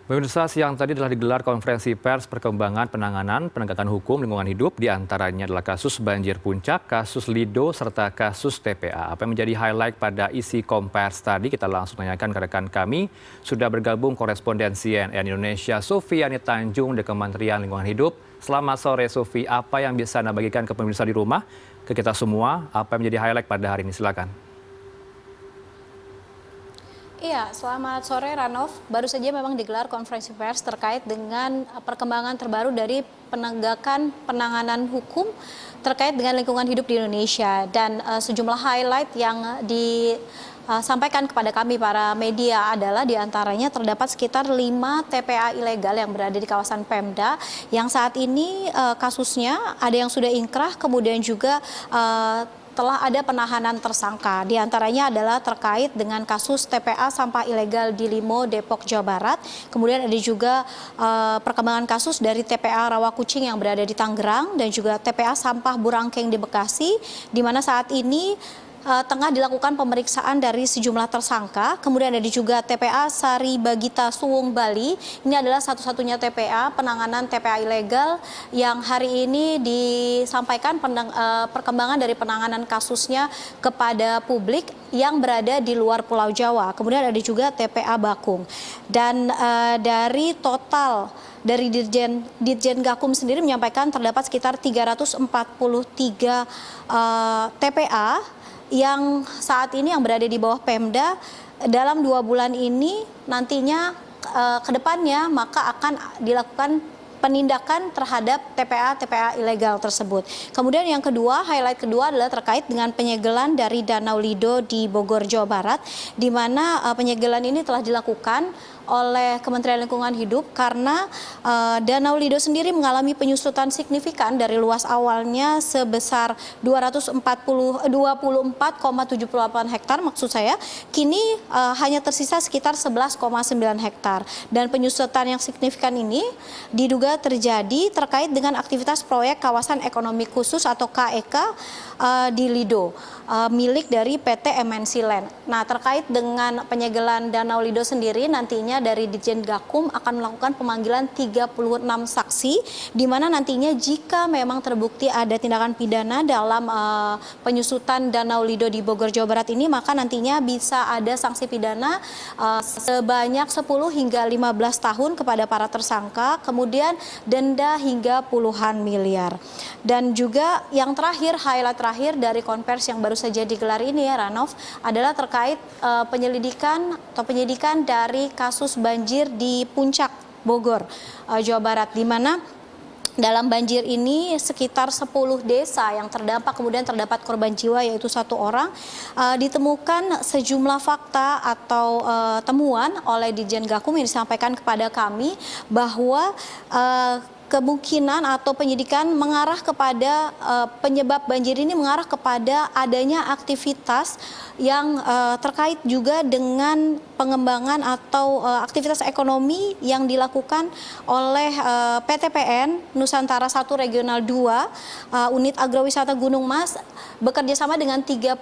Pemirsa, siang tadi telah digelar konferensi pers perkembangan penanganan penegakan hukum lingkungan hidup, diantaranya adalah kasus banjir puncak, kasus Lido, serta kasus TPA. Apa yang menjadi highlight pada isi kompers tadi, kita langsung tanyakan ke rekan kami. Sudah bergabung koresponden CNN Indonesia, Sufiani Tanjung dari Kementerian Lingkungan Hidup. Selamat sore, Sufi. Apa yang bisa Anda bagikan ke pemirsa di rumah, ke kita semua? Apa yang menjadi highlight pada hari ini? Silakan. Iya, selamat sore Ranov. Baru saja memang digelar konferensi pers terkait dengan perkembangan terbaru dari penegakan penanganan hukum terkait dengan lingkungan hidup di Indonesia. Dan sejumlah highlight yang disampaikan kepada kami para media adalah diantaranya terdapat sekitar 5 TPA ilegal yang berada di kawasan Pemda yang saat ini kasusnya ada yang sudah ingkrah, kemudian juga telah ada penahanan tersangka. Di antaranya adalah terkait dengan kasus TPA sampah ilegal di Limo, Depok, Jawa Barat. Kemudian ada juga perkembangan kasus dari TPA Rawakucing yang berada di Tangerang dan juga TPA sampah Burangkeng di Bekasi, di mana saat ini tengah dilakukan pemeriksaan dari sejumlah tersangka. Kemudian ada juga TPA Sari Bagita Suwung Bali. Ini adalah satu-satunya TPA penanganan TPA ilegal yang hari ini disampaikan perkembangan dari penanganan kasusnya kepada publik yang berada di luar Pulau Jawa. Kemudian ada juga TPA Bakung. Dan dari total dari Ditjen Gakum sendiri menyampaikan terdapat sekitar 343 TPA yang saat ini yang berada di bawah Pemda. Dalam 2 bulan ini nantinya ke depannya maka akan dilakukan penindakan terhadap TPA ilegal tersebut. Kemudian yang kedua, highlight kedua adalah terkait dengan penyegelan dari Danau Lido di Bogor, Jawa Barat, di mana penyegelan ini telah dilakukan oleh Kementerian Lingkungan Hidup karena Danau Lido sendiri mengalami penyusutan signifikan dari luas awalnya sebesar 24,78 hektar maksud saya, kini hanya tersisa sekitar 11,9 hektar. Dan penyusutan yang signifikan ini diduga terjadi terkait dengan aktivitas proyek kawasan ekonomi khusus atau KEK di Lido milik dari PT MNC Land. Nah, terkait dengan penyegelan Danau Lido sendiri nantinya dari Ditjen Gakum akan melakukan pemanggilan 36 saksi, di mana nantinya jika memang terbukti ada tindakan pidana dalam penyusutan Danau Lido di Bogor, Jawa Barat ini, maka nantinya bisa ada sanksi pidana sebanyak 10 hingga 15 tahun kepada para tersangka, kemudian denda hingga puluhan miliar. Dan juga yang terakhir, highlight terakhir dari konversi yang baru saja digelar ini ya Ranov, adalah terkait penyidikan dari kasus banjir di Puncak, Bogor, Jawa Barat, di mana dalam banjir ini sekitar 10 desa yang terdampak, kemudian terdapat korban jiwa yaitu 1 orang. Ditemukan sejumlah fakta atau temuan oleh Ditjen Gakum yang disampaikan kepada kami bahwa kemungkinan atau penyidikan mengarah kepada penyebab banjir ini mengarah kepada adanya aktivitas yang terkait juga dengan pengembangan atau aktivitas ekonomi yang dilakukan oleh PTPN Nusantara 1 Regional 2 Unit Agrowisata Gunung Mas bekerja sama dengan 33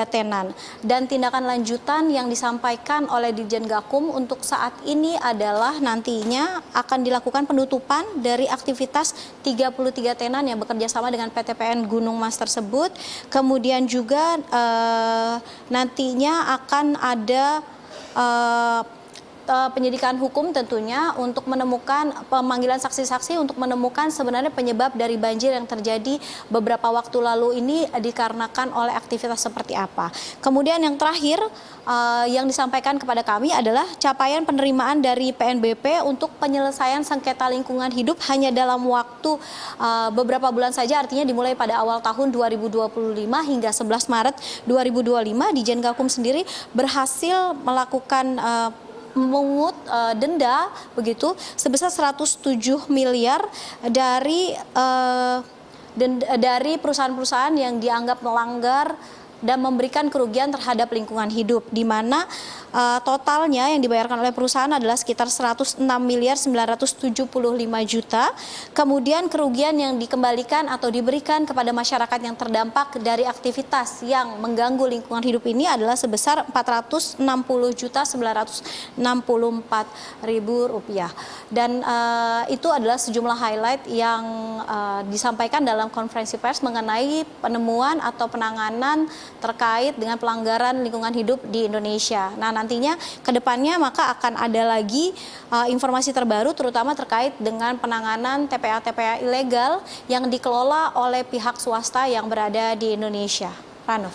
tenan. Dan tindakan lanjutan yang disampaikan oleh Ditjen Gakum untuk saat ini adalah nantinya akan dilakukan penutupan dari aktivitas 33 tenan yang bekerja sama dengan PTPN Gunung Mas tersebut. Kemudian juga nantinya akan ada penyidikan hukum tentunya untuk menemukan pemanggilan saksi-saksi untuk menemukan sebenarnya penyebab dari banjir yang terjadi beberapa waktu lalu ini dikarenakan oleh aktivitas seperti apa. Kemudian yang terakhir yang disampaikan kepada kami adalah capaian penerimaan dari PNBP untuk penyelesaian sengketa lingkungan hidup hanya dalam waktu beberapa bulan saja, artinya dimulai pada awal tahun 2025 hingga 11 Maret 2025. Ditjen Gakum sendiri berhasil melakukan memungut denda begitu sebesar 107 miliar dari perusahaan-perusahaan yang dianggap melanggar dan memberikan kerugian terhadap lingkungan hidup, di mana totalnya yang dibayarkan oleh perusahaan adalah sekitar 106 miliar 975 juta. Kemudian kerugian yang dikembalikan atau diberikan kepada masyarakat yang terdampak dari aktivitas yang mengganggu lingkungan hidup ini adalah sebesar 460 juta 964 ribu rupiah. Dan itu adalah sejumlah highlight yang disampaikan dalam konferensi pers mengenai penemuan atau penanganan terkait dengan pelanggaran lingkungan hidup di Indonesia. Nah, nantinya ke depannya maka akan ada lagi informasi terbaru terutama terkait dengan penanganan TPA-TPA ilegal yang dikelola oleh pihak swasta yang berada di Indonesia. Ranov.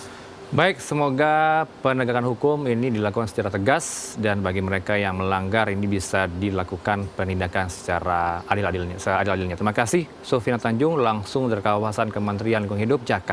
Baik, semoga penegakan hukum ini dilakukan secara tegas dan bagi mereka yang melanggar ini bisa dilakukan penindakan secara adil-adilnya. Terima kasih, Sofina Tanjung, langsung dari kawasan Kementerian Lingkungan Hidup, Jakarta.